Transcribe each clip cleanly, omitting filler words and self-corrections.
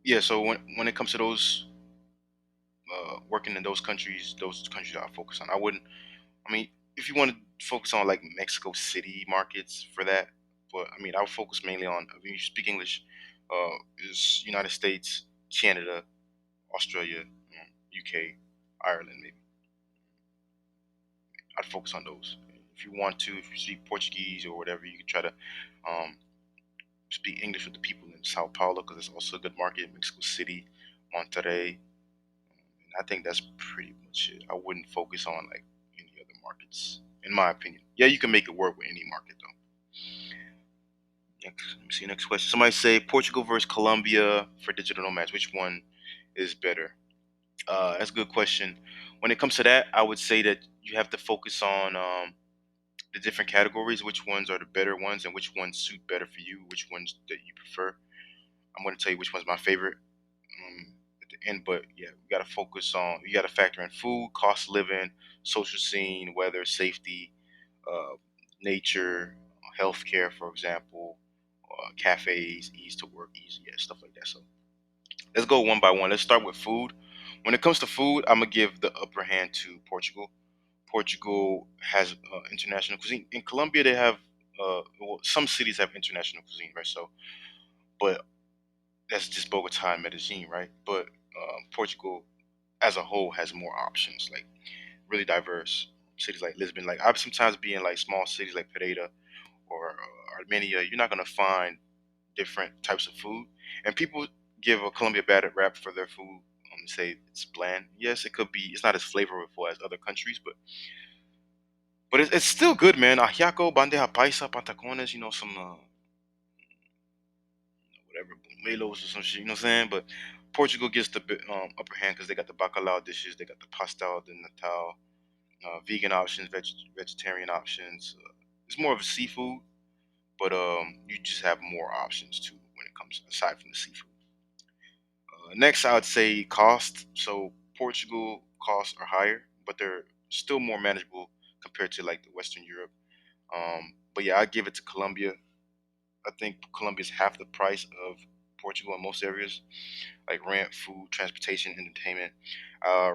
Yeah, so when it comes to those working in those countries I focus on. I wouldn't. I mean, if you want to focus on like Mexico City markets for that, but I mean, I would focus mainly on. If you speak English, is United States, Canada, Australia, UK, Ireland, maybe. I'd focus on those. If you want to, if you speak Portuguese or whatever, you can try to um, speak English with the people in Sao Paulo because it's also a good market. Mexico City, Monterrey. And I think that's pretty much it. I wouldn't focus on like any other markets, in my opinion. Yeah, you can make it work with any market though. Next, let me see. Next question. Somebody say Portugal versus Colombia for digital nomads. Which one is better? That's a good question. When it comes to that, I would say that you have to focus on the different categories. Which ones are the better ones, and which ones suit better for you? Which ones that you prefer? I'm going to tell you which one's my favorite at the end. But yeah, we got to focus on. You got to factor in food, cost of living, social scene, weather, safety, uh, nature, healthcare, for example, cafes, ease to work, easy, yeah, stuff like that. So let's go one by one. Let's start with food. When it comes to food, I'm gonna give the upper hand to Portugal. Portugal has international cuisine. In Colombia, they have well, some cities have international cuisine, right? So, but that's just Bogota and Medellin, right? But Portugal as a whole has more options, like really diverse cities like Lisbon. Like I've sometimes be in like small cities like Pereira or Armenia. You're not gonna find different types of food, and people give a Colombia bad rap for their food. Say it's bland. Yes, it could be. It's not as flavorful as other countries, but it's still good, man. Ajiaco, bandeja paisa, patacones. You know some whatever buñuelos or some shit. You know what I'm saying? But Portugal gets the upper hand because they got the bacalao dishes, they got the pastel de natal, vegan options, vegetarian options. It's more of a seafood, but you just have more options too when it comes aside from the seafood. Next, I would say cost. So Portugal costs are higher, but they're still more manageable compared to like the Western Europe. But yeah, I give it to Colombia. I think Colombia is half the price of Portugal in most areas, like rent, food, transportation, entertainment.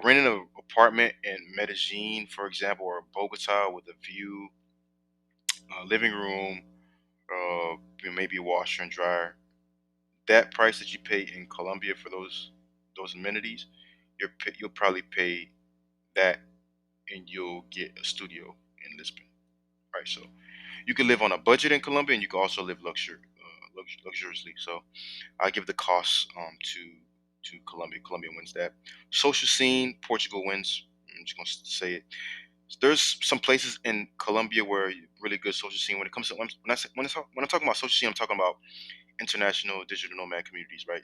Renting an apartment in Medellin, for example, or Bogota with a view, living room, maybe a washer and dryer. That price that you pay in Colombia for those amenities, you'll probably pay that and you'll get a studio in Lisbon, right? So you can live on a budget in Colombia, and you can also live luxuriously. So I give the cost to Colombia. Colombia wins that. Social scene, Portugal wins. I'm just gonna say it. There's some places in Colombia where really good social scene. When it comes to when I'm talking about social scene, I'm talking about international digital nomad communities, right?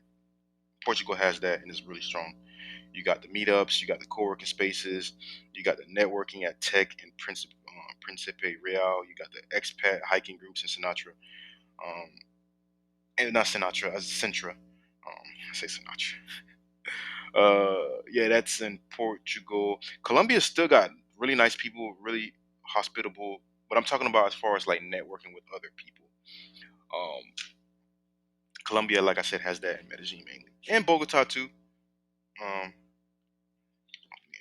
Portugal has that and it's really strong. You got the meetups, you got the co-working spaces, you got the networking at Tech and Principe Real, you got the expat hiking groups in Sinatra, um, and not Sinatra, as Sintra. I say Sinatra. Yeah, that's in Portugal. Colombia still got really nice people, really hospitable. But I'm talking about as far as like networking with other people. Um, Colombia, like I said, has that in Medellin mainly, and Bogota too. Let me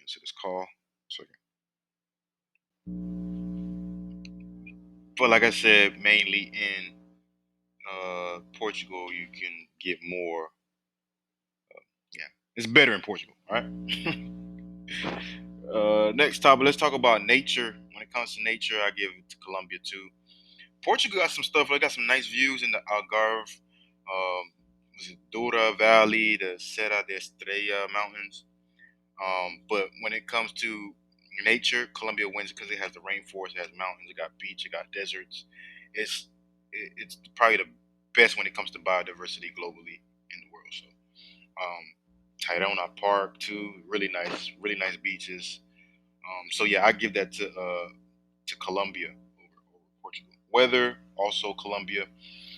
answer this call. So, but like I said, mainly in Portugal, you can get more. Yeah, it's better in Portugal. All right. Next topic, let's talk about nature. When it comes to nature, I give it to Colombia too. Portugal got some stuff. They got some nice views in the Algarve, was it Doura Valley, the Serra de Estrella Mountains. But when it comes to nature, Colombia wins because it has the rainforest, it has mountains, it got beach, it got deserts. It's probably the best when it comes to biodiversity globally in the world. So, Tayrona Park too, really nice beaches. So yeah, I give that to Colombia over Portugal. Weather also Colombia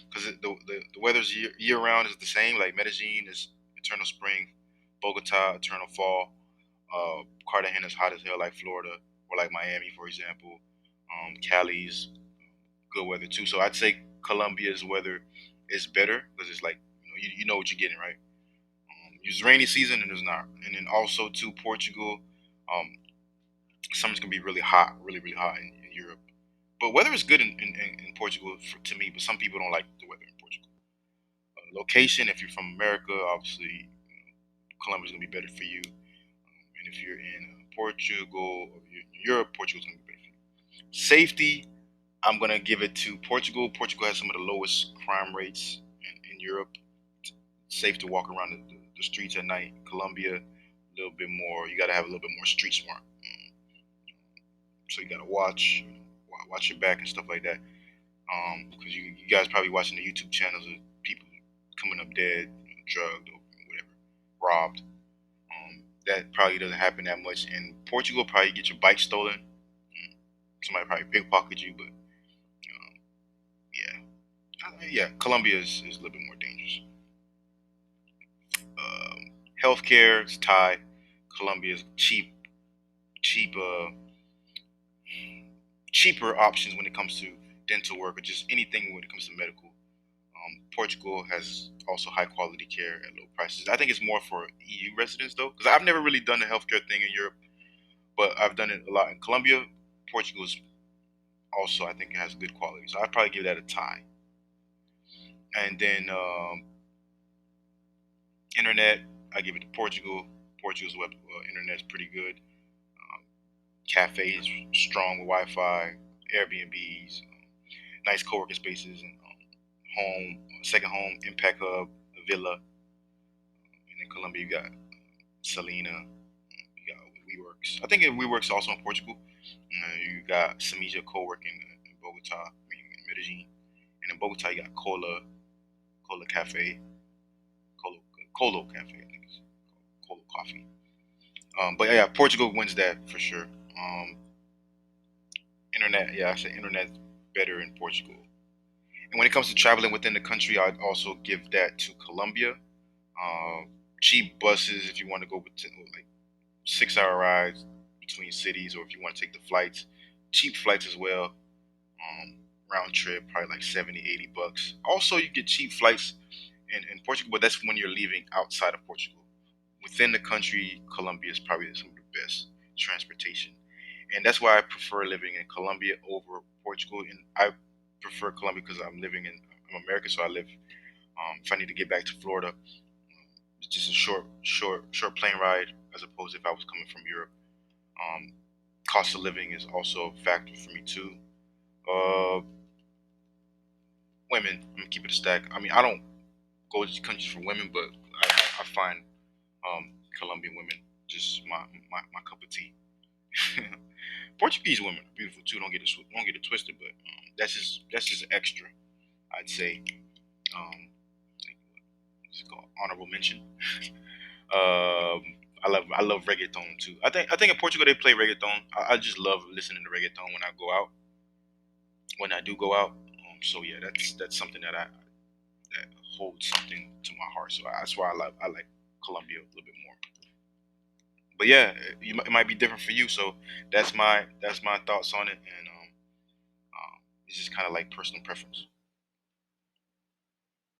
because the weather's year round is the same. Like Medellin is eternal spring, Bogota eternal fall, Cartagena's hot as hell like Florida or like Miami for example. Cali's good weather too. So I'd say Colombia's weather is better because it's like you know what you're getting right. It's rainy season and there's not. And then also to Portugal, um, summer's gonna be really hot, really hot in Europe. But weather is good in Portugal to me. But some people don't like the weather in Portugal. Location, if you're from America, obviously Colombia's gonna be better for you. And if you're in Portugal or you're in Europe, Portugal's gonna be better for you. Safety, I'm gonna give it to Portugal. Portugal has some of the lowest crime rates in Europe. It's safe to walk around the streets at night. Colombia, a little bit more. You gotta have a little bit more street smart. So you gotta watch your back and stuff like that. Because you guys probably watching the YouTube channels of people coming up dead, drugged or whatever, robbed. That probably doesn't happen that much in Portugal. Probably get your bike stolen. Somebody probably pickpocket you, but yeah, yeah. Colombia is a little bit more dangerous. Healthcare is tied. Colombia is cheap, cheaper options when it comes to dental work or just anything when it comes to medical. Portugal has also high quality care at low prices. I think it's more for EU residents though, because I've never really done the healthcare thing in Europe, but I've done it a lot in Colombia. Portugal's also I think it has good quality, so I'd probably give that a tie. And then internet, I give it to Portugal. Portugal's web internet's pretty good. Um, Cafes strong with Wi-Fi, Airbnbs, nice co-working spaces, and home, second home, impact hub, a villa. And in Colombia, you got Selena, you got WeWorks. I think WeWorks also in Portugal. You got Semija co-working in Bogota, I mean, in Medellin. And in Bogota, you got Cola Cafe, Colo, Colo Cafe, I think it's Colo Coffee. But yeah, Portugal wins that for sure. Internet, yeah, I say internet's better in Portugal. And when it comes to traveling within the country, I'd also give that to Colombia. Cheap buses if you want to go with like 6 hour rides between cities, or if you want to take the flights, cheap flights as well. Round trip, probably like 70, $80. Also, you get cheap flights in Portugal, but that's when you're leaving outside of Portugal. Within the country, Colombia is probably some of the best transportation. And that's why I prefer living in Colombia over Portugal. And I prefer Colombia because I'm American, so I live. If I need to get back to Florida, it's just a short plane ride as opposed to if I was coming from Europe. Um, Cost of living is also a factor for me too. Uh, Women, I'm gonna keep it a stack. I mean, I don't go to countries for women, but I find Colombian women just my cup of tea. Portuguese women are beautiful too. Don't get it twisted, but that's just extra. I'd say. It's called honorable mention. I love reggaeton too. I think in Portugal they play reggaeton. I just love listening to reggaeton when I go out. When I do go out, so yeah, that's something that holds something to my heart. So that's why I like Colombia a little bit more. But yeah, it might be different for you. So that's my thoughts on it, and it's just kind of like personal preference.